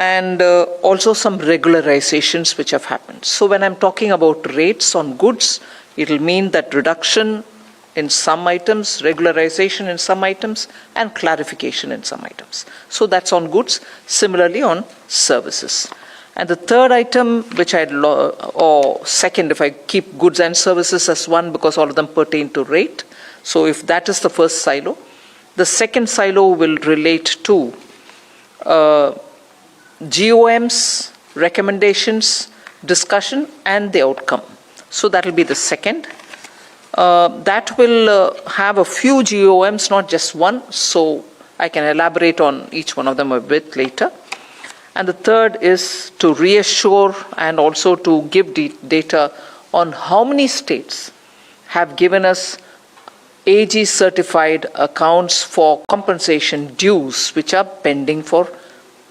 and also some regularizations which have happened. So when I'm talking about rates on goods, it will mean that reduction in some items, regularization in some items, and clarification in some items. So that's on goods. Similarly on services. And the third item, which or second, if I keep goods and services as one, because all of them pertain to rate. So if that is the first silo, the second silo will relate to GOMs, recommendations, discussion, and the outcome. So that will be the second. That will have a few GOMs, not just one, so I can elaborate on each one of them a bit later. And the third is to reassure and also to give data on how many states have given us AG certified accounts for compensation dues which are pending for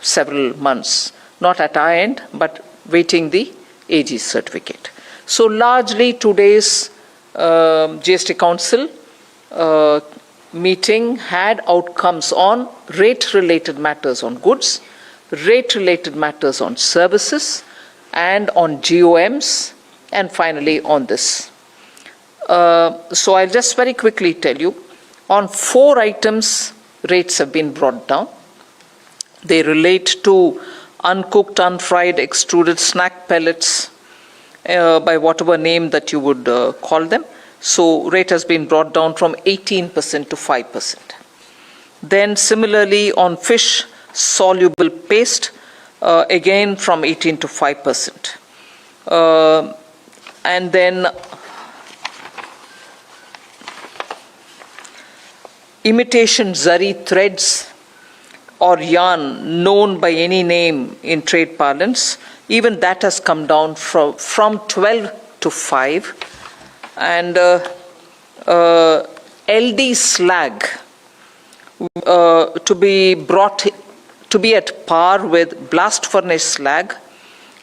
several months, not at our end, but waiting the AG certificate. So largely today's GST Council meeting had outcomes on rate-related matters on goods, rate-related matters on services, and on GOMs, and finally on this. So I'll just very quickly tell you, on 4 items, rates have been brought down. They relate to uncooked, unfried, extruded snack pellets, by whatever name that you would call them. So rate has been brought down from 18% to 5%. Then similarly on fish soluble paste, again from 18 to 5%. And then imitation zari threads or yarn known by any name in trade parlance, even that has come down from 12 to 5. And LD slag to be brought to be at par with blast furnace slag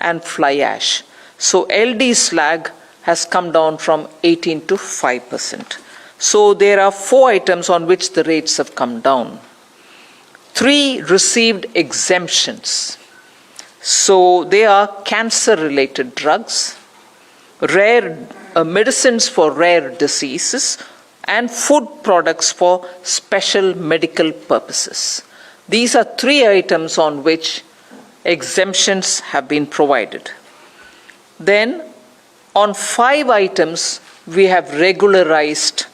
and fly ash. So LD slag has come down from 18 to 5%. So there are 4 items on which the rates have come down. 3 received exemptions. So they are cancer-related drugs, rare medicines for rare diseases, and food products for special medical purposes. These are 3 items on which exemptions have been provided. Then on 5 items, we have regularized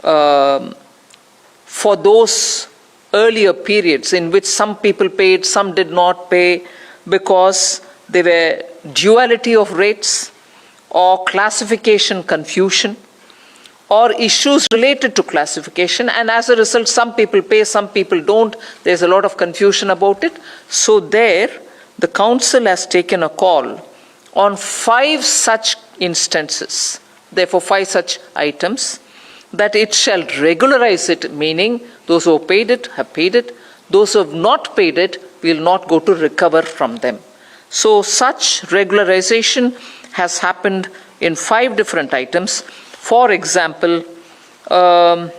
for those earlier periods in which some people paid, some did not pay, because there were duality of rates or classification confusion or issues related to classification, and as a result some people pay, some people don't. There's a lot of confusion about it. So there the council has taken a call on 5 such instances, therefore 5 such items, that it shall regularize it, meaning those who have paid it have paid it, those who have not paid it will not go to recover from them. So such regularization has happened in 5 different items. For example, the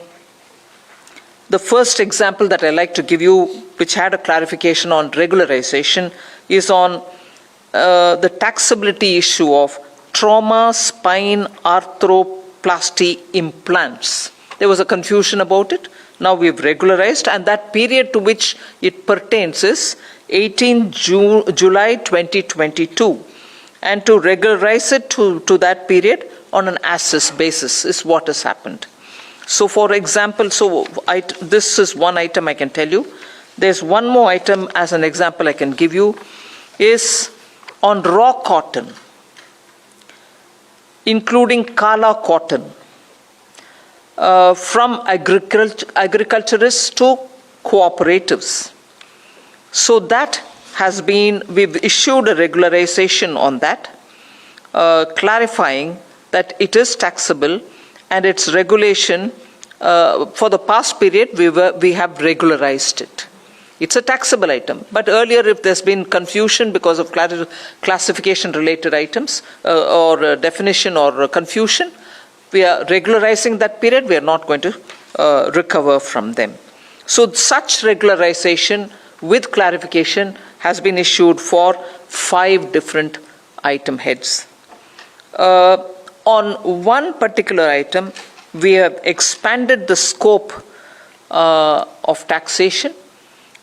first example that I like to give you, which had a clarification on regularization, is on the taxability issue of trauma, spine, arthroplasty implants. There was a confusion about it. Now we've regularized, and that period to which it pertains is 18 July 2022. And to regularize it to that period on an assess basis is what has happened. So for example, this is one item I can tell you. There's one more item as an example I can give you, is on raw cotton, including kala cotton, from agriculturists to cooperatives. So that has been, we've issued a regularization on that, clarifying that it is taxable, and its regulation for the past period we have regularized it. It's a taxable item, but earlier if there's been confusion because of classification related items or definition or confusion, we are regularizing that period. We are not going to recover from them. So such regularization with clarification has been issued for 5 different item heads. On one particular item, we have expanded the scope of taxation,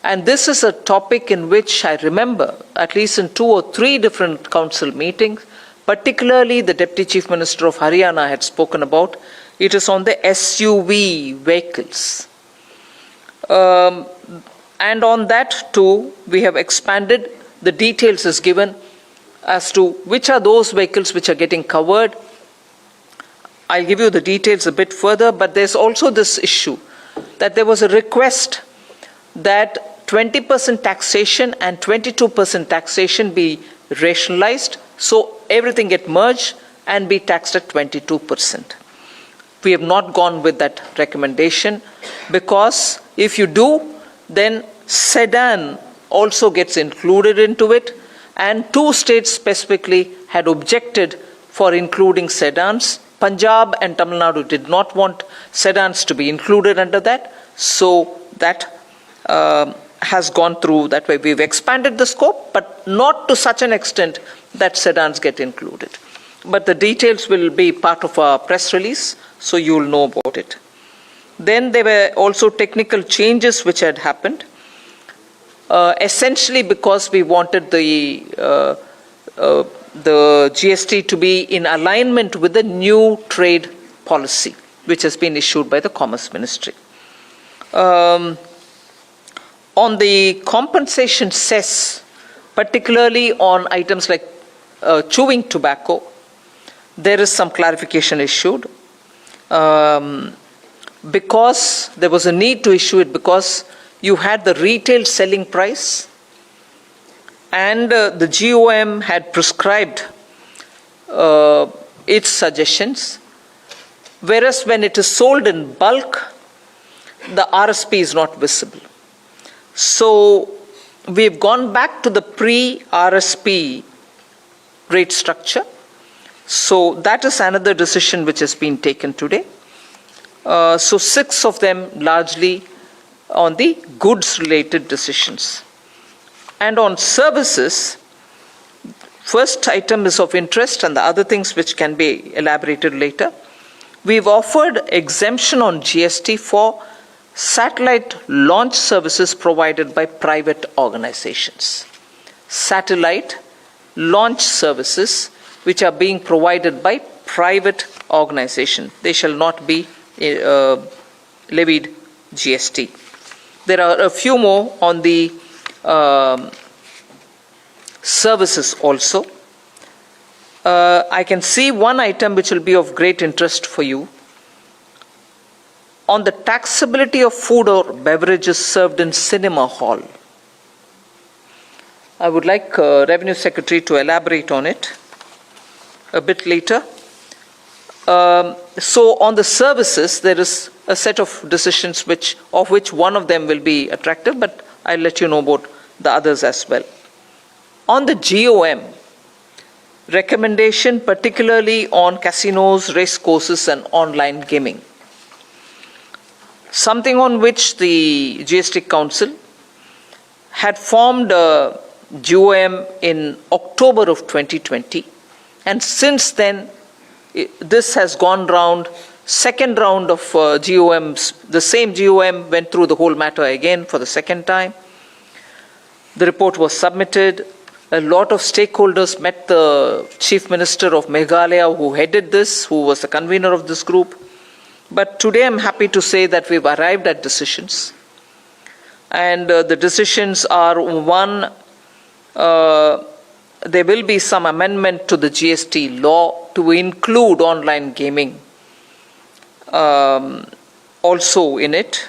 and this is a topic in which I remember, at least in 2 or 3 different council meetings, particularly the Deputy Chief Minister of Haryana had spoken about. It is on the SUV vehicles. And on that too, we have expanded. The details is given as to which are those vehicles which are getting covered. I'll give you the details a bit further, but there's also this issue that there was a request that 20% taxation and 22% taxation be rationalized, so everything get merged and be taxed at 22%. We have not gone with that recommendation, because if you do, then sedan also gets included into it, and 2 states specifically had objected for including sedans. Punjab and Tamil Nadu did not want sedans to be included under that, so that has gone through that way. We've expanded the scope, but not to such an extent that sedans get included. But the details will be part of our press release, so you'll know about it. Then there were also technical changes which had happened, essentially because we wanted the GST to be in alignment with the new trade policy, which has been issued by the Commerce Ministry. On the compensation cess, particularly on items like chewing tobacco, there is some clarification issued. Because there was a need to issue it, because you had the retail selling price, and the GOM had prescribed its suggestions, whereas when it is sold in bulk, the RSP is not visible. So we've gone back to the pre-RSP rate structure. So that is another decision which has been taken today. So 6 of them largely on the goods-related decisions. And on services, first item is of interest, and the other things which can be elaborated later. We've offered exemption on GST for satellite launch services provided by private organizations. Satellite launch services which are being provided by private organizations. They shall not be levied GST. There are a few more on the services also. I can see one item which will be of great interest for you. On the taxability of food or beverages served in cinema hall. I would like Revenue Secretary to elaborate on it a bit later. So on the services, there is a set of decisions of which one of them will be attractive, but I'll let you know about the others as well. On the GOM, recommendation particularly on casinos, race courses and online gaming. Something on which the GST Council had formed a GOM in October of 2020, and since then this has gone round, second round of GOMs. The same GOM went through the whole matter again for the second time. The report was submitted. A lot of stakeholders met the Chief Minister of Meghalaya, who headed this, who was the convener of this group. But today I'm happy to say that we've arrived at decisions. And the decisions are, one, there will be some amendment to the GST law to include online gaming also in it.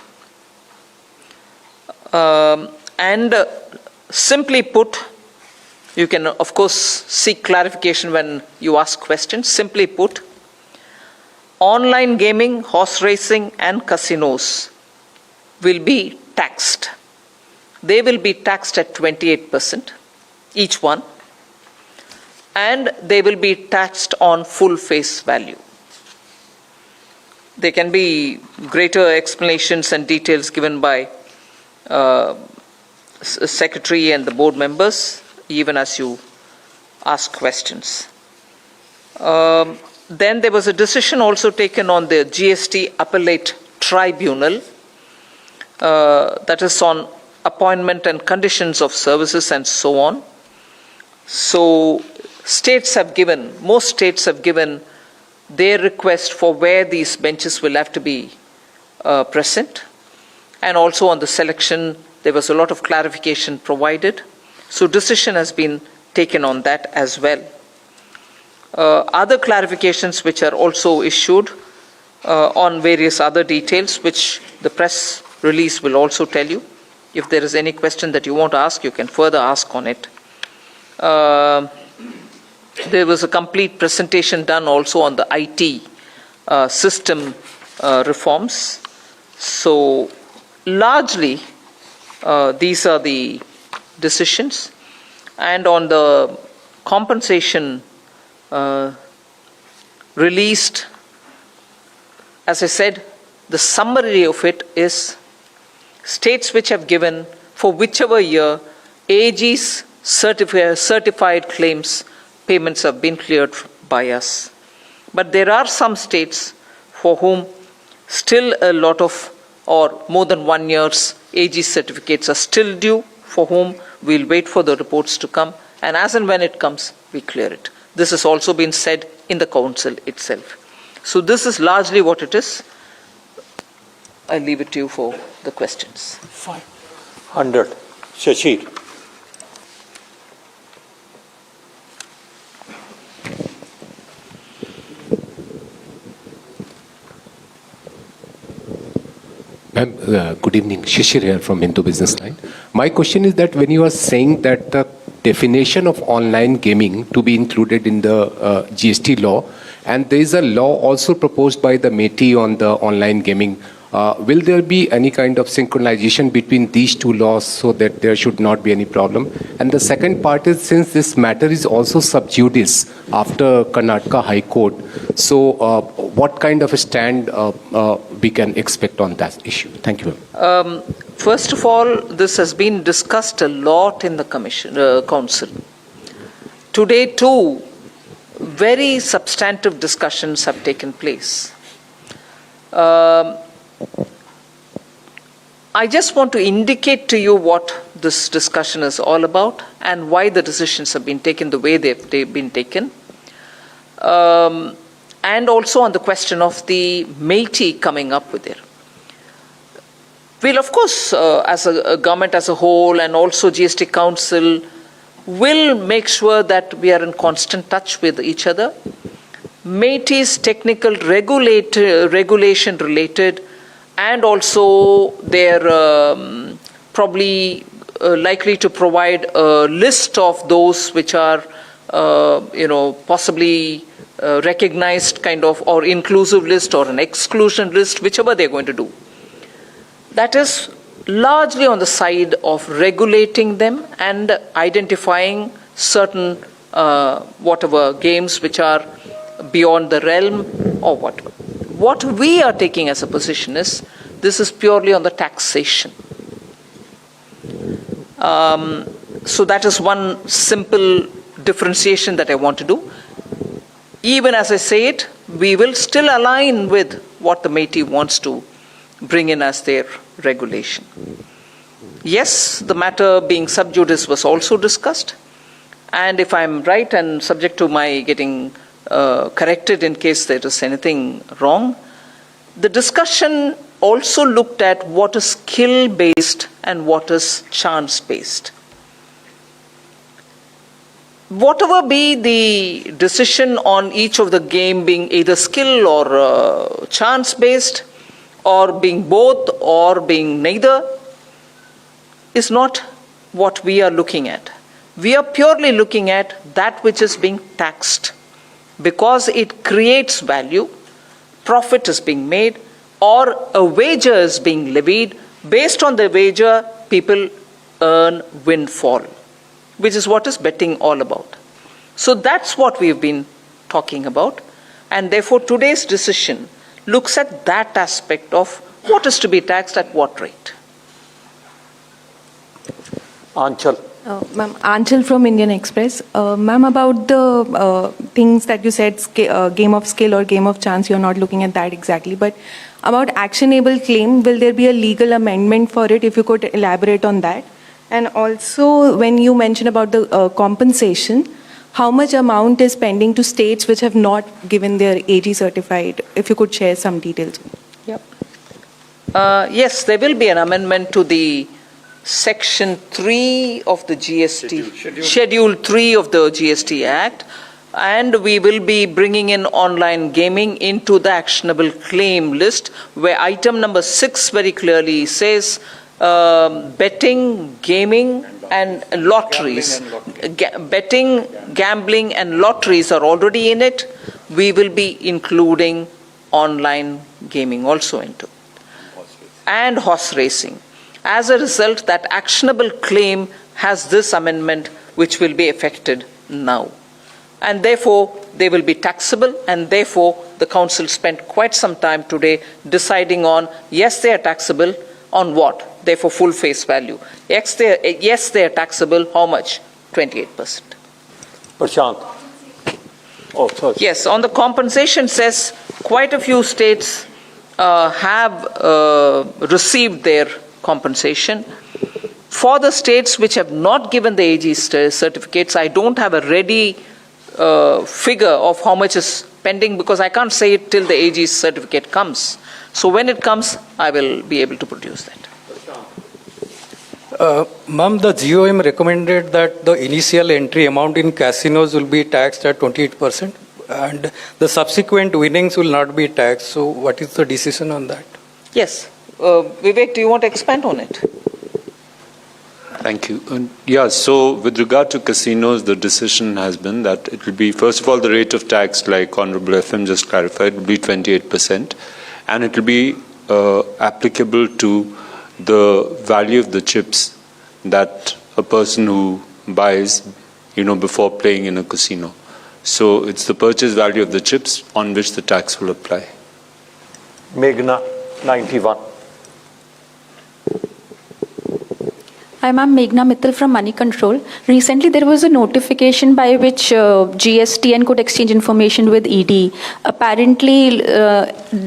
And simply put, you can of course seek clarification when you ask questions. Simply put, online gaming, horse racing and casinos will be taxed. They will be taxed at 28%, each one, and they will be taxed on full face value. There can be greater explanations and details given by secretary and the board members, even as you ask questions. Then there was a decision also taken on the GST Appellate Tribunal, that is on appointment and conditions of services and so on. So most states have given their request for where these benches will have to be present. And also on the selection, there was a lot of clarification provided. So decision has been taken on that as well. Other clarifications which are also issued on various other details, which the press release will also tell you. If there is any question that you want to ask, you can further ask on it. There was a complete presentation done also on the IT system reforms. So largely, these are the decisions. And on the compensation released, as I said, the summary of it is states which have given for whichever year AG's certified claims payments have been cleared by us. But there are some states for whom still a lot of, or more than 1 year's AG certificates are still due, for whom we'll wait for the reports to come, and as and when it comes, we clear it. This has also been said in the council itself. So this is largely what it is. I leave it to you for the questions. 500. Shashir. Good evening. Shishir here from Hindu Business Line. My question is that when you are saying that the definition of online gaming to be included in the GST law, and there is a law also proposed by the MeitY on the online gaming, will there be any kind of synchronization between these two laws so that there should not be any problem? And the second part is, since this matter is also sub judice after Karnataka High Court, so what kind of a stand we can expect on that issue? Thank you. First of all, this has been discussed a lot in the council. Today too, very substantive discussions have taken place. I just want to indicate to you what this discussion is all about and why the decisions have been taken the way they've been taken. And also on the question of the MeitY coming up with it. We'll, of course, as a government as a whole, and also GST Council, will make sure that we are in constant touch with each other. MeitY's technical regulation related, and also they're probably likely to provide a list of those which are, possibly recognized kind of, or inclusive list or an exclusion list, whichever they're going to do. That is largely on the side of regulating them and identifying certain whatever games which are beyond the realm or whatever. What we are taking as a position is, this is purely on the taxation. So that is one simple differentiation that I want to do. Even as I say it, we will still align with what the MeitY wants to bring in as their regulation. Yes, the matter being sub judice was also discussed. And if I'm right, and subject to my getting corrected in case there is anything wrong, the discussion also looked at what is skill-based and what is chance-based. Whatever be the decision on each of the game being either skill or chance-based, or being both or being neither, is not what we are looking at. We are purely looking at that which is being taxed, because it creates value, profit is being made, or a wager is being levied. Based on the wager, people earn windfall, which is what is betting all about. So that's what we've been talking about. And therefore, today's decision looks at that aspect of what is to be taxed at what rate. Anchal. Ma'am, Anchal from Indian Express. Ma'am, about the things that you said, game of skill or game of chance, you're not looking at that exactly. But about actionable claim, will there be a legal amendment for it? If you could elaborate on that. And also, when you mentioned about the compensation, how much amount is pending to states which have not given their AG certified? If you could share some details. Yep. Yes, there will be an amendment to the Section 3 of the GST, Schedule 3 of the GST Act, and we will be bringing in online gaming into the actionable claim list, where item number 6 very clearly says betting, gaming, and lotteries. Betting, gambling, and lotteries are already in it. We will be including online gaming also into it. And horse racing. As a result, that actionable claim has this amendment which will be effected now. And therefore, they will be taxable, and therefore, the Council spent quite some time today deciding on, yes, they are taxable, on what? Therefore, full face value. Yes, they are taxable, how much? 28%. Prashant. Oh, sorry. Yes, on the compensation says quite a few states have received their compensation. For the states which have not given the AG certificates, I don't have a ready figure of how much is pending, because I can't say it till the AG certificate comes. So when it comes, I will be able to produce that. Ma'am, the GOM recommended that the initial entry amount in casinos will be taxed at 28%, and the subsequent winnings will not be taxed. So what is the decision on that? Yes. Vivek, do you want to expand on it? Thank you. Yeah, so with regard to casinos, the decision has been that it will be, first of all, the rate of tax, like Honorable FM just clarified, will be 28%, and it will be applicable to the value of the chips that a person who buys, before playing in a casino. So it's the purchase value of the chips on which the tax will apply. Meghna, 91. Hi, ma'am. Meghna Mittal from Money Control. Recently, there was a notification by which GSTN could exchange information with ED. Apparently,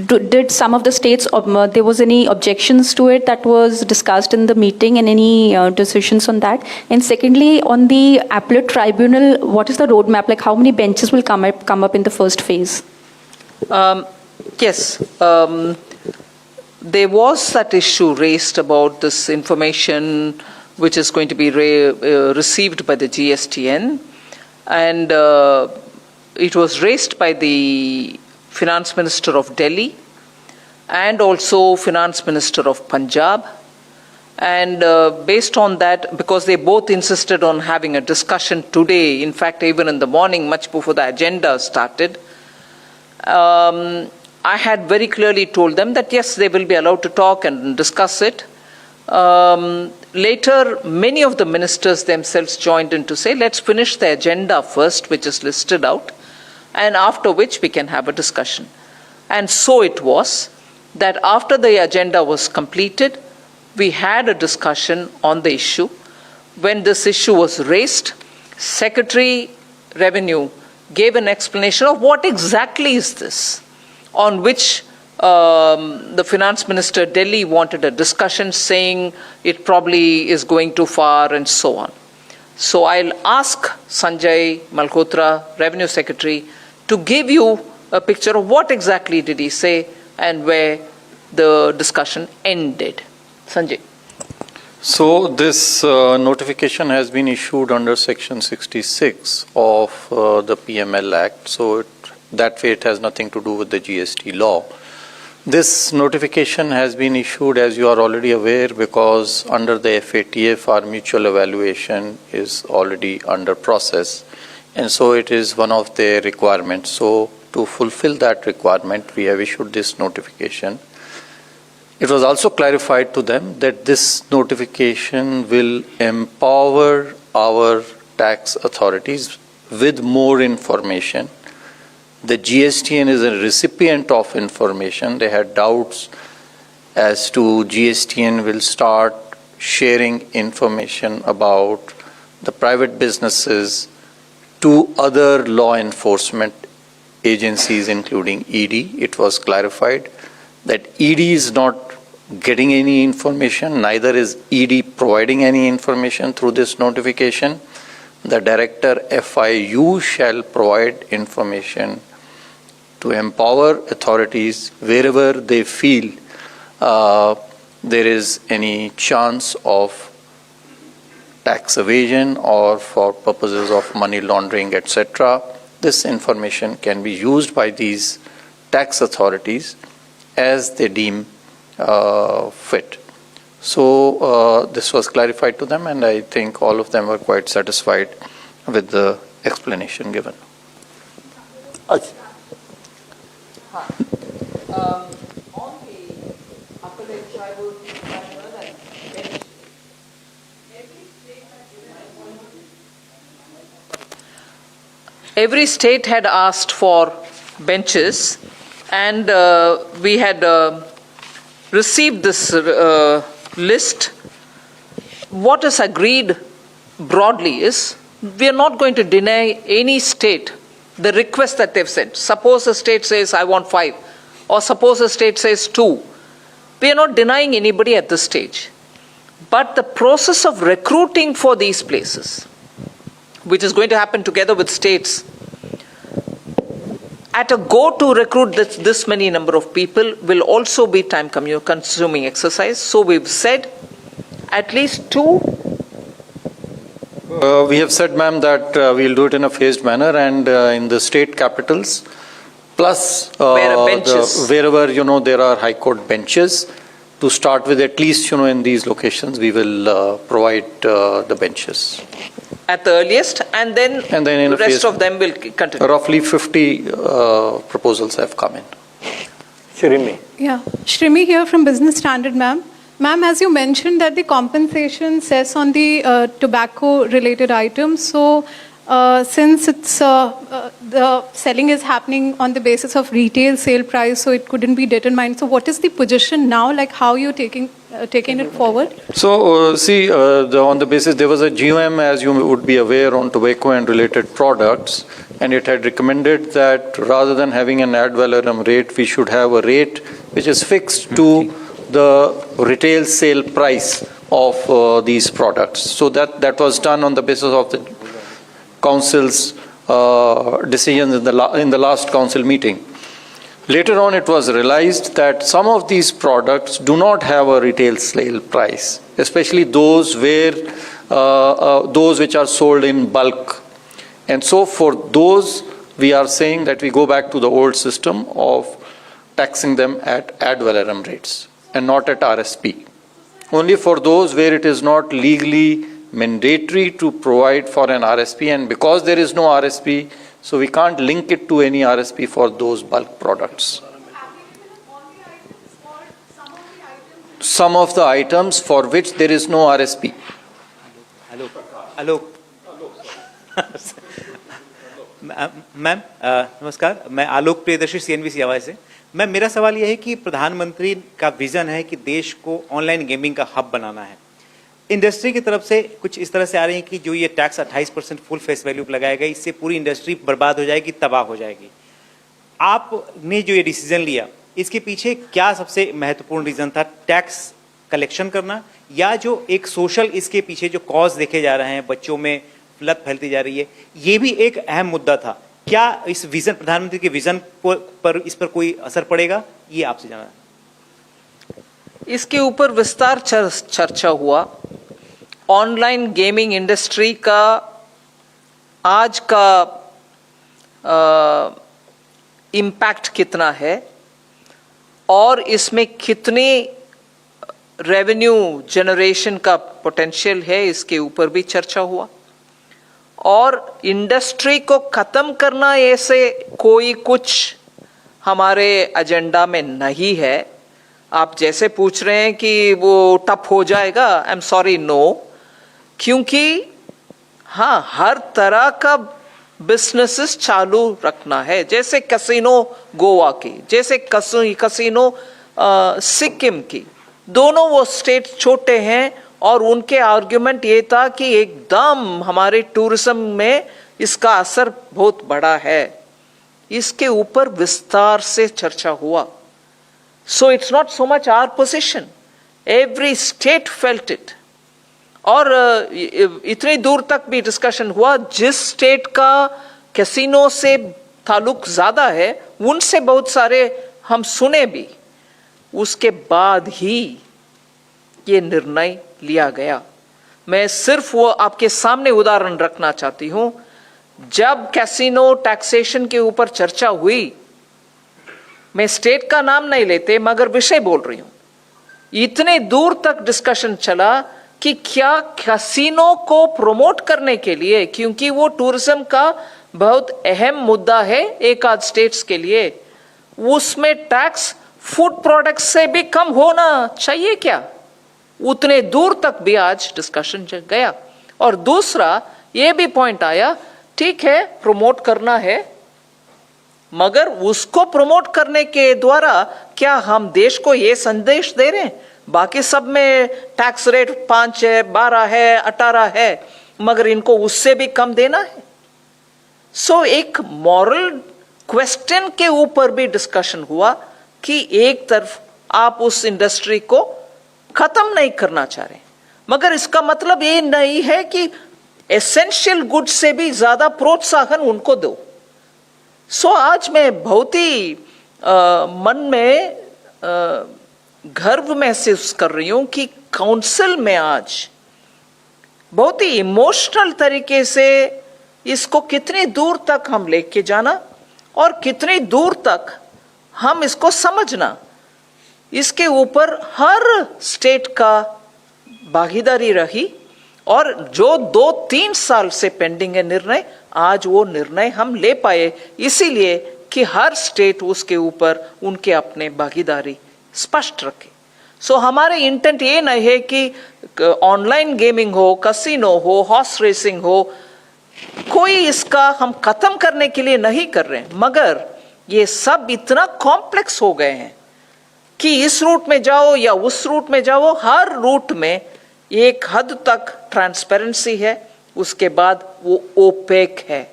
did some of the states, there was any objections to it that was discussed in the meeting, and any decisions on that? And secondly, on the appellate tribunal, what is the roadmap? Like, how many benches will come up in the first phase? Yes. There was that issue raised about this information which is going to be received by the GSTN, and it was raised by the Finance Minister of Delhi and also Finance Minister of Punjab. And based on that, because they both insisted on having a discussion today, in fact, even in the morning, much before the agenda started, I had very clearly told them that yes, they will be allowed to talk and discuss it. Later, many of the ministers themselves joined in to say, let's finish the agenda first, which is listed out, and after which we can have a discussion. And so it was that after the agenda was completed, we had a discussion on the issue. When this issue was raised, Secretary Revenue gave an explanation of what exactly is this, on which the Finance Minister Delhi wanted a discussion, saying it probably is going too far and so on. So I'll ask Sanjay Malhotra, Revenue Secretary, to give you a picture of what exactly did he say and where the discussion ended. Sanjay. So this notification has been issued under Section 66 of the PML Act. So that way it has nothing to do with the GST law. This notification has been issued, as you are already aware, because under the FATF our mutual evaluation is already under process, and so it is one of their requirements. So to fulfill that requirement, we have issued this notification. It was also clarified to them that this notification will empower our tax authorities with more information. The GSTN is a recipient of information. They had doubts as to GSTN will start sharing information about the private businesses to other law enforcement agencies, including ED. It was clarified that ED is not getting any information, neither is ED providing any information through this notification. The director FIU shall provide information to empower authorities wherever they feel there is any chance of tax evasion or for purposes of money laundering, etc. This information can be used by these tax authorities as they deem fit. So this was clarified to them, and I think all of them were quite satisfied with the explanation given. अच्छा, On the appellate tribal tribunal and bench, every state had asked for benches, and we had received this list. What is agreed broadly is we are not going to deny any state the request that they've said. Suppose a state says, I want 5, or suppose a state says 2. We are not denying anybody at this stage. But the process of recruiting for these places, which is going to happen together with states, at a go to recruit this many number of people will also be time consuming exercise. So we've said at least 2. We have said, ma'am, that we'll do it in a phased manner, and in the state capitals, plus wherever there are high court benches, to start with, at least in these locations, we will provide the benches. At the earliest, and then in the a rest phase, of them will continue. Roughly 50 proposals have come in. Shrimi. Yeah, Shrimi here from Business Standard, ma'am. Ma'am, as you mentioned that the compensation cess on the tobacco-related items, so since it's the selling is happening on the basis of retail sale price, so it couldn't be determined. So what is the position now? Like how you're taking it forward? So see, on the basis there was a GOM, as you would be aware, on tobacco and related products, and it had recommended that rather than having an ad valorem rate, we should have a rate which is fixed to the retail sale price of these products. So that was done on the basis of the council's decisions in the last council meeting. Later on, it was realized that some of these products do not have a retail sale price, especially those which are sold in bulk. And so for those, we are saying that we go back to the old system of taxing them at ad valorem rates and not at RSP. Only for those where it is not legally mandatory to provide for an RSP, and because there is no RSP, so we can't link it to any RSP for those bulk products. Some of the items for which there is no RSP. Hello. Ma'am नमस्कार, मैं आलोक Priyadarshi CNBC आवाज से। Ma'am, मेरा सवाल यह है कि प्रधानमंत्री का विजन है कि देश को ऑनलाइन गेमिंग का हब बनाना है। इंडस्ट्री की तरफ से कुछ इस तरह से आ रही है कि जो ये टैक्स 28% फुल फेस वैल्यू लगाएगा, इससे पूरी इंडस्ट्री बर्बाद हो जाएगी, तबाह हो जाएगी। आपने जो ये डिसीजन लिया, इसके पीछे क्या सबसे महत्वपूर्ण रीजन था? टैक्स कलेक्शन करना, या जो एक सोशल इसके पीछे जो कॉज देखे जा रहे हैं, बच्चों में लत फैलती जा रही है, ये भी एक अहम मुद्दा था। क्या इस विजन, प्रधानमंत्री के विजन पर इस पर कोई असर पड़ेगा, ये आपसे जानना है। इसके ऊपर विस्तार चर्चा हुआ। ऑनलाइन गेमिंग इंडस्ट्री का आज का इम्पैक्ट कितना है और इसमें कितने रेवेन्यू जनरेशन का पोटेंशियल है, इसके ऊपर भी चर्चा हुआ। और इंडस्ट्री को खत्म करना ऐसे कोई कुछ हमारे एजेंडा में नहीं है। आप जैसे पूछ रहे हैं कि वो टफ हो जाएगा, आई एम सॉरी, नो। क्योंकि हाँ, हर तरह का बिजनेसेस चालू रखना है, जैसे कैसीनो गोवा की, जैसे कैसीनो सिक्किम की। दोनों वो स्टेट छोटे हैं और उनके आर्ग्यूमेंट ये था कि एकदम हमारे टूरिज्म में इसका असर बहुत बड़ा है। इसके ऊपर विस्तार से चर्चा हुआ। So it's not so much our position, every state felt it. और इतनी दूर तक भी डिस्कशन हुआ, जिस स्टेट का कैसीनो से ताल्लुक ज्यादा है उनसे बहुत सारे हम सुने भी, उसके बाद ही ये निर्णय लिया गया। मैं सिर्फ वो आपके सामने उदाहरण रखना चाहती हूं। जब कैसीनो टैक्सेशन के ऊपर चर्चा हुई, मैं स्टेट का नाम नहीं लेते मगर विषय बोल रही हूं, इतने दूर तक डिस्कशन चला कि क्या कैसीनो को प्रमोट करने के लिए, क्योंकि वो टूरिज्म का बहुत अहम मुद्दा है एक आध स्टेट्स के लिए, उसमें टैक्स फूड प्रोडक्ट्स से भी कम होना चाहिए क्या? उतने दूर तक भी आज डिस्कशन गया। और दूसरा ये भी पॉइंट आया, ठीक है प्रमोट करना है, मगर उसको प्रमोट करने के द्वारा क्या हम देश को ये संदेश दे रहे हैं बाकी सब में टैक्स रेट 5 है, 12 है, 18 है, मगर इनको उससे भी कम देना है? सो एक मॉरल क्वेश्चन के ऊपर भी डिस्कशन हुआ कि एक तरफ आप उस इंडस्ट्री को खत्म नहीं करना चाह रहे, मगर इसका मतलब ये नहीं है कि एसेंशियल गुड से भी ज्यादा प्रोत्साहन उनको दो। सो आज मैं बहुत ही मन में गर्व महसूस कर रही हूं कि काउंसिल में आज बहुत ही इमोशनल तरीके से इसको कितनी दूर तक हम लेके जाना और कितनी दूर तक हम इसको समझना, इसके ऊपर हर स्टेट का भागीदारी रही। और जो 2-3 साल से पेंडिंग है निर्णय, आज वो निर्णय हम ले पाए, इसीलिए कि हर स्टेट उसके ऊपर उनके अपने भागीदारी स्पष्ट रखे। सो हमारे इंटेंट ये नहीं है कि ऑनलाइन गेमिंग हो, कैसीनो हो, हॉर्स रेसिंग हो, कोई इसका हम खत्म करने के लिए नहीं कर रहे हैं, मगर ये सब इतना कॉम्प्लेक्स हो गए हैं कि इस रूट में जाओ या उस रूट में जाओ, हर रूट में एक हद तक ट्रांसपेरेंसी है, उसके बाद वो ओपेक है।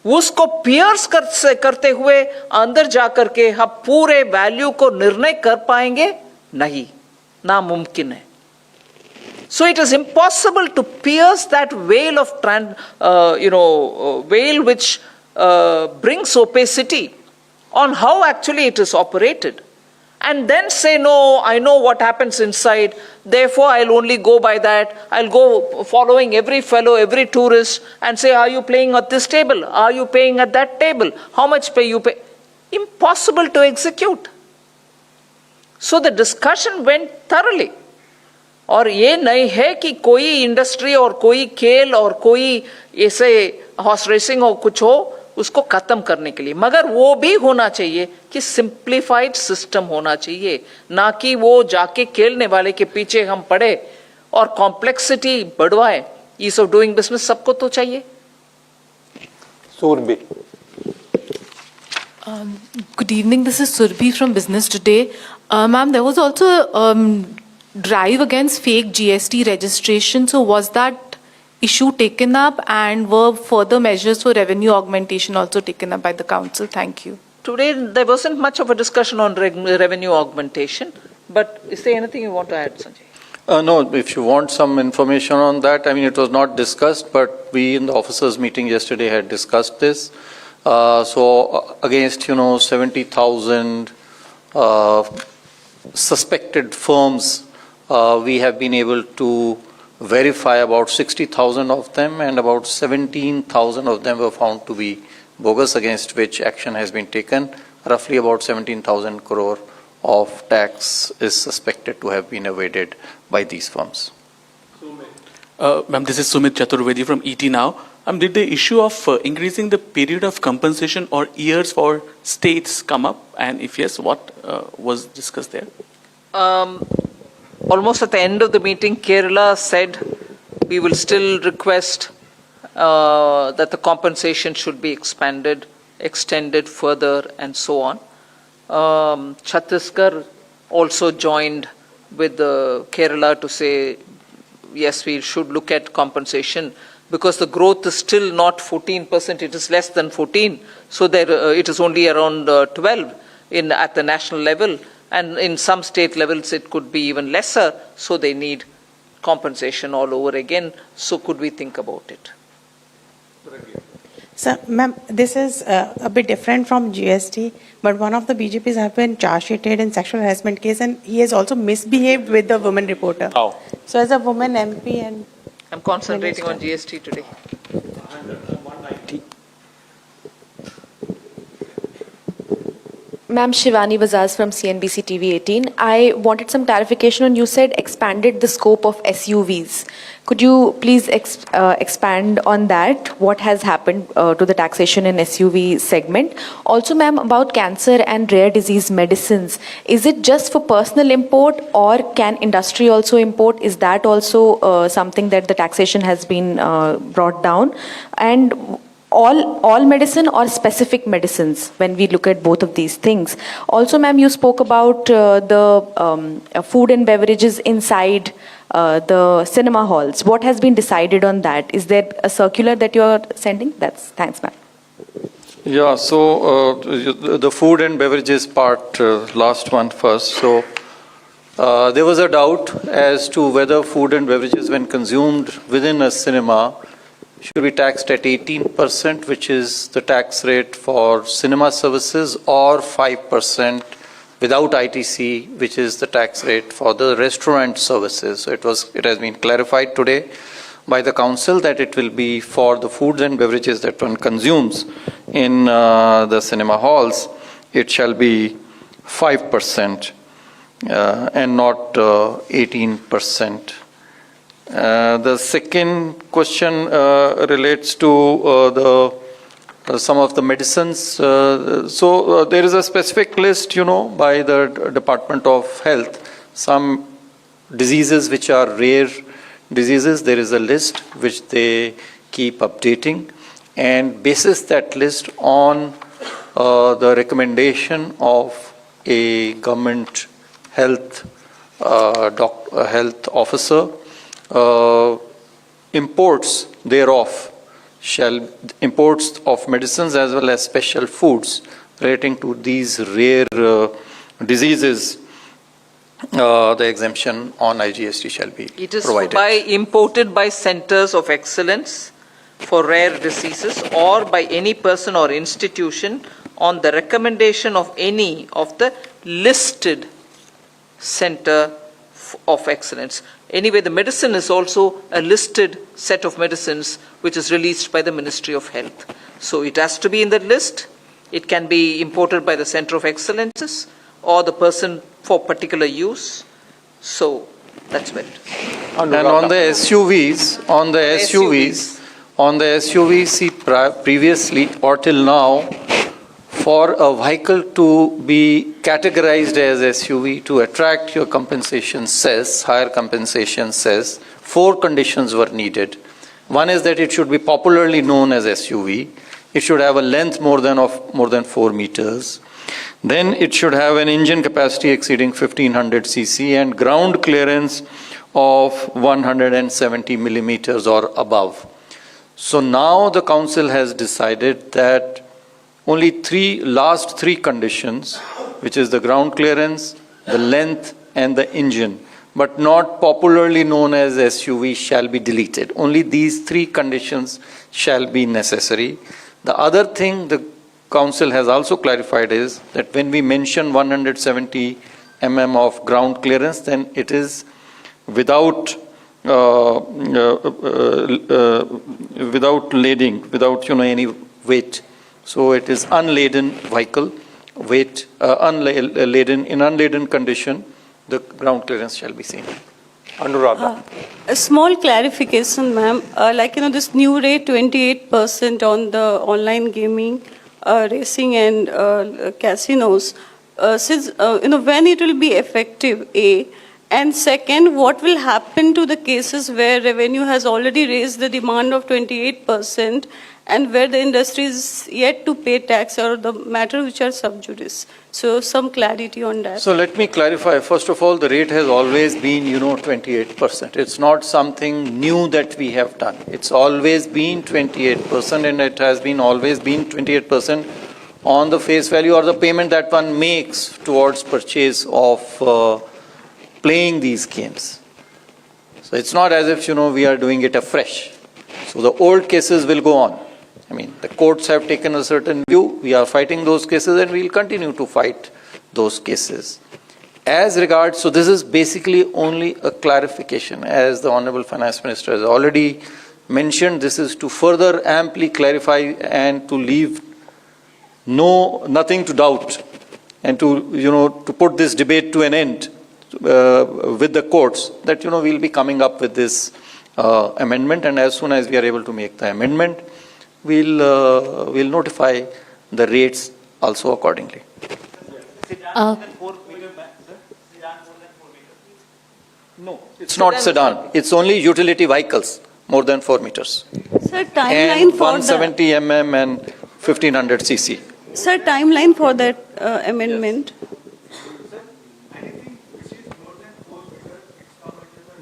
उसको पियर्स करते हुए अंदर जाकर के हम पूरे वैल्यू को निर्णय कर पाएंगे नहीं, नामुमकिन है। So it is impossible to pierce that veil of veil which brings opacity on how actually it is operated, and then say no, I know what happens inside, therefore I'll only go by that. I'll go following every fellow, every tourist, and say, are you playing at this table? Are you paying at that table? How much pay you pay? Impossible to execute. So the discussion went thoroughly. और ये नहीं है कि कोई industry और कोई खेल और कोई ऐसे हॉर्स रेसिंग हो कुछ हो उसको खत्म करने के लिए, मगर वो भी होना चाहिए कि सिंप्लीफाइड सिस्टम होना चाहिए, ना कि वो जाके खेलने वाले के पीछे हम पड़े और कॉम्प्लेक्सिटी बढ़वाए। ईज ऑफ डूइंग बिजनेस सबको तो चाहिए। Surbi. Good evening, this is Surbi from Business.The. Ma'am, there was also drive against fake GST registration. So was that issue taken up, and were further measures for revenue augmentation also taken up by the council? Thank you. Today there wasn't much of a discussion on revenue augmentation, but is there anything you want to add, Sanjay? No, if you want some information on that, I mean, it was not discussed, but we in the officers meeting yesterday had discussed this. So against, 70,000 suspected firms, we have been able to verify about 60,000 of them, and about 17,000 of them were found to be bogus, against which action has been taken. Roughly about 17,000 crore of tax is suspected to have been evaded by these firms. Ma'am, this is Sumit Chaturvedi from ET Now. Did the issue of increasing the period of compensation or years for states come up? And if yes, what was discussed there? Almost at the end of the meeting, Kerala said we will still request that the compensation should be extended further, and so on. Chhattisgarh also joined with Kerala to say yes, we should look at compensation because the growth is still not 14%, it is less than 14. So it is only around 12 at the national level, and in some state levels it could be even lesser, so they need compensation all over again. So could we think about it? So, ma'am, this is a bit different from GST, but one of the BJPs have been charge sheeted in sexual harassment case, and he has also misbehaved with the woman reporter. How? So, as a woman MP and I'm concentrating on GST today. Ma'am, Shivani Bajaj from CNBC TV 18. I wanted some clarification on, you said expanded the scope of SUVs. Could you please expand on that? What has happened to the taxation in SUV segment? Also, ma'am, about cancer and rare disease medicines, is it just for personal import or can industry also import? Is that also something that the taxation has been brought down? And all medicine or specific medicines when we look at both of these things? Also, ma'am, you spoke about the food and beverages inside the cinema halls. What has been decided on that? Is there a circular that you are sending? Thanks, ma'am. Yeah, so the food and beverages part, last one first. So there was a doubt as to whether food and beverages when consumed within a cinema should be taxed at 18%, which is the tax rate for cinema services, or 5% without ITC, which is the tax rate for the restaurant services. So it has been clarified today by the council that it will be for the foods and beverages that one consumes in the cinema halls, it shall be 5% and not 18%. The second question relates to some of the medicines. So there is a specific list, by the Department of Health. Some diseases which are rare diseases, there is a list which they keep updating, and basis that list on the recommendation of a government health health officer, imports of medicines as well as special foods relating to these rare diseases, the exemption on IGST shall be provided. It is imported by centers of excellence for rare diseases or by any person or institution on the recommendation of any of the listed center of excellence. Anyway, the medicine is also a listed set of medicines which is released by the Ministry of Health. So it has to be in the list. It can be imported by the Center of Excellences or the person for particular use. So that's where it is. And on the SUVs, see, previously or till now, for a vehicle to be categorized as SUV to attract your compensation cess, higher compensation cess, 4 conditions were needed. One is that it should be popularly known as SUV. It should have a length more than 4 meters. Then it should have an engine capacity exceeding 1500 cc and ground clearance of 170 millimeters or above. So now the council has decided that only last three conditions, which is the ground clearance, the length, and the engine, but not popularly known as SUV, shall be deleted. Only these 3 conditions shall be necessary. The other thing the council has also clarified is that when we mention 170 mm of ground clearance, then it is without lading, without any weight. So it is unladen vehicle, weight, unladen condition, the ground clearance shall be seen. Anuradha. A small clarification, ma'am. This new rate, 28% on the online gaming, racing and casinos. Since, when it will be effective, A, And second, what will happen to the cases where revenue has already raised the demand of 28% and where the industry is yet to pay tax or the matter which are sub judice? So some clarity on that. So let me clarify. First of all, the rate has always been, 28%. It's not something new that we have done. It's always been 28%, and it has been always been 28% on the face value or the payment that one makes towards purchase of playing these games. So it's not as if, we are doing it afresh. So the old cases will go on. I mean, the courts have taken a certain view. We are fighting those cases and we will continue to fight those cases. As regards, so this is basically only a clarification. As the Honorable Finance Minister has already mentioned, this is to further amply clarify and to leave nothing to doubt and to put this debate to an end with the courts that, we'll be coming up with this amendment, and as soon as we are able to make the amendment, we'll notify the rates also accordingly. No, it's not sedan. It's only utility vehicles more than 4 meters. Sir, timeline and for 170 mm and 1500 cc. Sir, timeline for that amendment?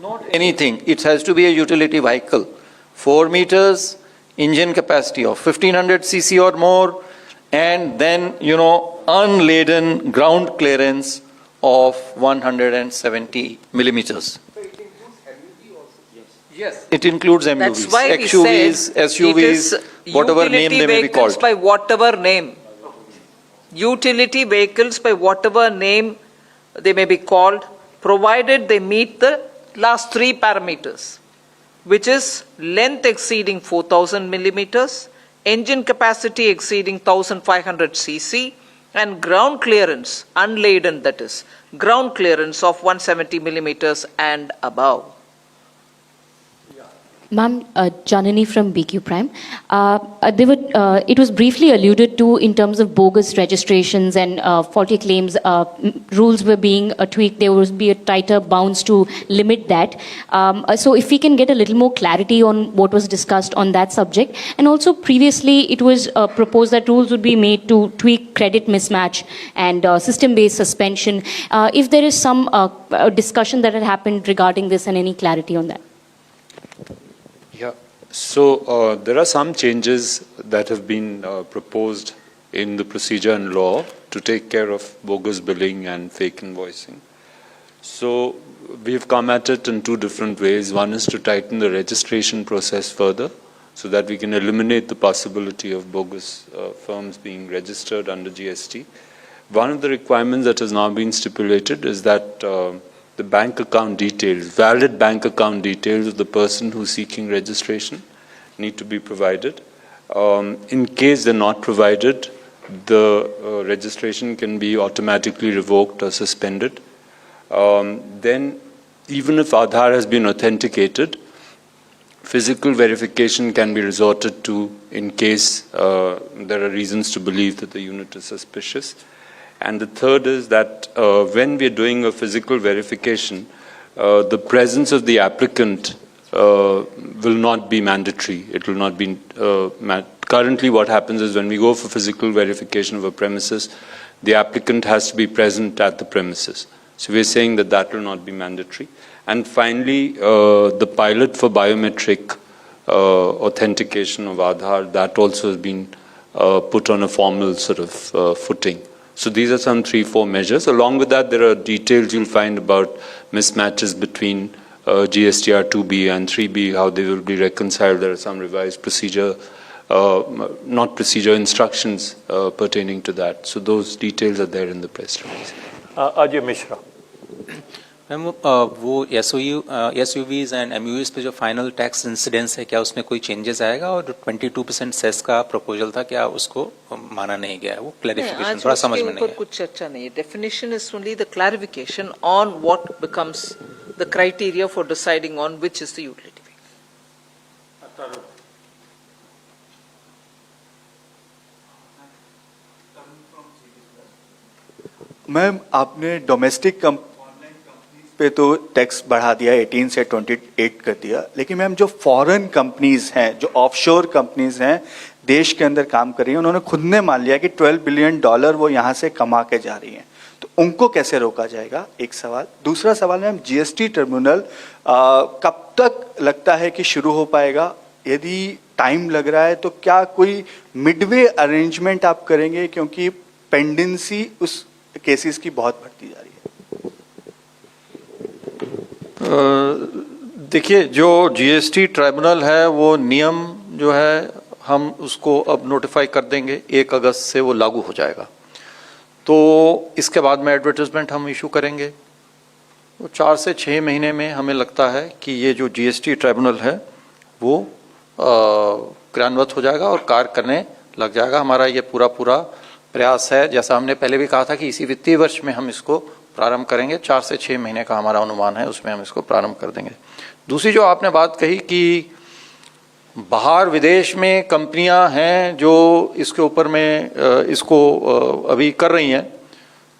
Not anything. It has to be a utility vehicle. 4 meters, engine capacity of 1500 cc or more, and then, unladen ground clearance of 170 millimeters. Yes, it includes MUVs, That's why we XUVs, said SUVs, it is whatever name they may be vehicles called. by whatever name. Utility vehicles by whatever name they may be called, provided they meet the last 3 parameters, which is length exceeding 4,000 millimeters, engine capacity exceeding 1,500 cc, and ground clearance, unladen that is, ground clearance of 170 millimeters and above. Ma'am, Janani from BQ Prime. It was briefly alluded to in terms of bogus registrations and faulty claims. Rules were being tweaked. There would be a tighter bounds to limit that. So if we can get a little more clarity on what was discussed on that subject. And also previously it was proposed that rules would be made to tweak credit mismatch and system-based suspension. If there is some discussion that had happened regarding this and any clarity on that. Yeah, so there are some changes that have been proposed in the procedure and law to take care of bogus billing and fake invoicing. So we've come at it in 2 different ways. One is to tighten the registration process further so that we can eliminate the possibility of bogus firms being registered under GST. One of the requirements that has now been stipulated is that the bank account details, valid bank account details of the person who's seeking registration need to be provided. In case they're not provided, the registration can be automatically revoked or suspended. Then, even if Aadhaar has been authenticated, physical verification can be resorted to in case there are reasons to believe that the unit is suspicious. And the third is that when we're doing a physical verification, the presence of the applicant will not be mandatory. It will not be currently what happens is when we go for physical verification of a premises, the applicant has to be present at the premises. So we're saying that that will not be mandatory. And finally, the pilot for biometric authentication of Aadhaar, that also has been put on a formal sort of footing. So these are some 3-4 measures. Along with that, there are details you'll find about mismatches between GSTR 2B and 3B, how they will be reconciled. There are some revised procedure, instructions pertaining to that. So those details are there in the press release. Ajay Mishra. Ma'am वो SUVs and MUVs पे जो final tax incidence है, क्या उसमें कोई changes आएगा? और 22% cess का प्रपोजल था, क्या उसको माना नहीं गया है? वो क्लैरिफिकेशन थोड़ा समझ में नहीं है। कुछ चर्चा नहीं है। Definition is only the clarification on what becomes the criteria for deciding on which is the utility vehicle. Ma'am, आपने डोमेस्टिक पे तो टैक्स बढ़ा दिया, 18 से 28 कर दिया, लेकिन मैम जो फॉरेन कंपनीज हैं, जो ऑफशोर कंपनीज हैं, देश के अंदर काम कर रही हैं, उन्होंने खुद ने मान लिया कि $12 बिलियन वो यहाँ से कमा के जा रही हैं, तो उनको कैसे रोका जाएगा? एक सवाल। दूसरा सवाल मैम, जीएसटी टर्मिनल कब तक लगता है कि शुरू हो पाएगा? यदि टाइम लग रहा है तो क्या कोई मिडवे अरेंजमेंट आप करेंगे, क्योंकि पेंडेंसी उस केसेस की बहुत बढ़ती जा रही है? देखिए, जो जीएसटी ट्राइब्यूनल है वो नियम जो है हम उसको अब नोटिफाई कर देंगे, 1 अगस्त से वो लागू हो जाएगा। तो इसके बाद में एडवर्टाइजमेंट हम इशू करेंगे। तो 4 से 6 महीने में हमें लगता है कि ये जो जीएसटी ट्राइब्यूनल है वो क्रियान्वित हो जाएगा और कार्य करने लग जाएगा। हमारा ये पूरा प्रयास है, जैसा हमने पहले भी कहा था कि इसी वित्तीय वर्ष में हम इसको प्रारंभ करेंगे। 4 से 6 महीने का हमारा अनुमान है, उसमें हम इसको प्रारंभ कर देंगे। दूसरी जो आपने बात कही कि बाहर विदेश में कंपनियां हैं जो इसके ऊपर में इसको अभी कर रही हैं,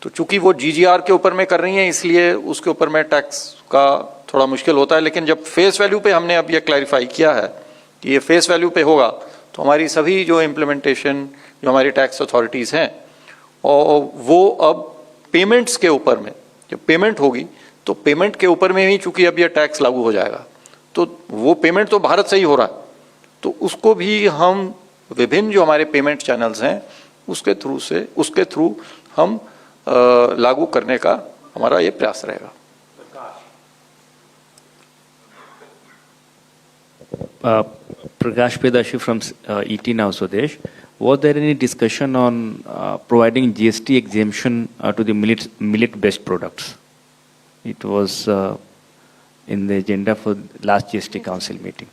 तो चूंकि वो जीजीआर के ऊपर में कर रही हैं इसलिए उसके ऊपर में टैक्स का थोड़ा मुश्किल होता है। लेकिन जब फेस वैल्यू पे हमने अब ये क्लैरिफाई किया है कि ये फेस वैल्यू पे होगा, तो हमारी सभी जो इम्प्लीमेंटेशन जो हमारी टैक्स अथॉरिटीज़ हैं और वो अब पेमेंट्स के ऊपर में, जब पेमेंट होगी तो पेमेंट के ऊपर में ही चूंकि अब ये टैक्स लागू हो जाएगा, तो वो पेमेंट तो भारत से ही हो रहा है, तो उसको भी हम विभिन्न जो हमारे पेमेंट चैनल्स हैं उसके थ्रू हम लागू करने का हमारा ये प्रयास रहेगा। Prakash Pedashi from ET Now Swadesh. Was there any discussion on providing GST exemption to the millet-based products? It was in the agenda for last GST Council meeting.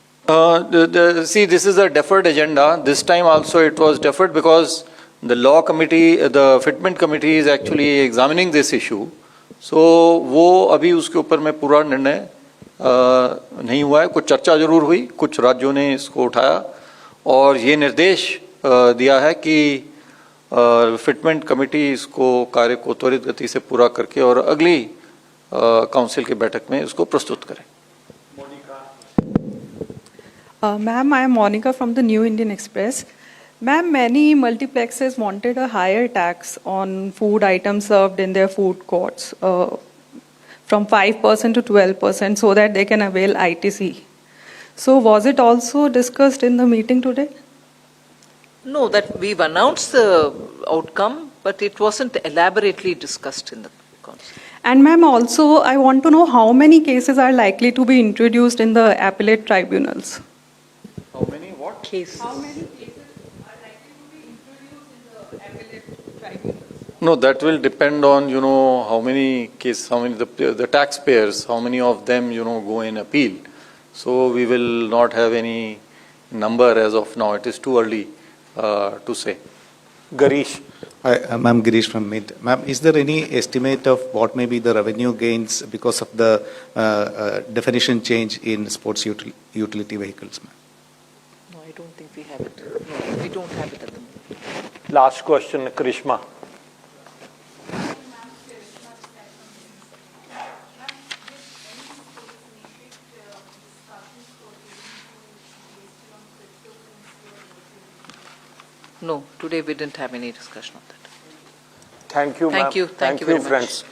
See, this is a deferred agenda. This time also it was deferred because the law committee, the fitment committee is actually examining this issue. So वो अभी उसके ऊपर में पूरा निर्णय नहीं हुआ है। कुछ चर्चा जरूर हुई, कुछ राज्यों ने इसको उठाया और ये निर्देश दिया है कि फिटमेंट कमेटी इसको कार्य को त्वरित गति से पूरा करके और अगली काउंसिल की बैठक में इसको प्रस्तुत करें। Ma'am, I am Monica from the New Indian Express. Ma'am, many multiplexes wanted a higher tax on food items served in their food courts, from 5% to 12%, so that they can avail ITC. So was it also discussed in the meeting today? No, that we've announced the outcome, but it wasn't elaborately discussed in the council. And ma'am, also I want to know how many cases are likely to be introduced in the appellate tribunals? How many what? Cases. How many cases are likely to be introduced in the appellate tribunals? No, that will depend on, how many cases, how many the taxpayers, how many of them, go in appeal. So we will not have any number as of now. It is too early to say. Garish. Ma'am, Girish from MID. Ma'am, is there any estimate of what may be the revenue gains because of the definition change in sports utility vehicles, ma'am? No, I don't think we have it. No, we don't have it at the moment. Last question, Karishma. No, today we didn't have any discussion on that. Thank you, ma'am. Thank you. Thank you very much. friends.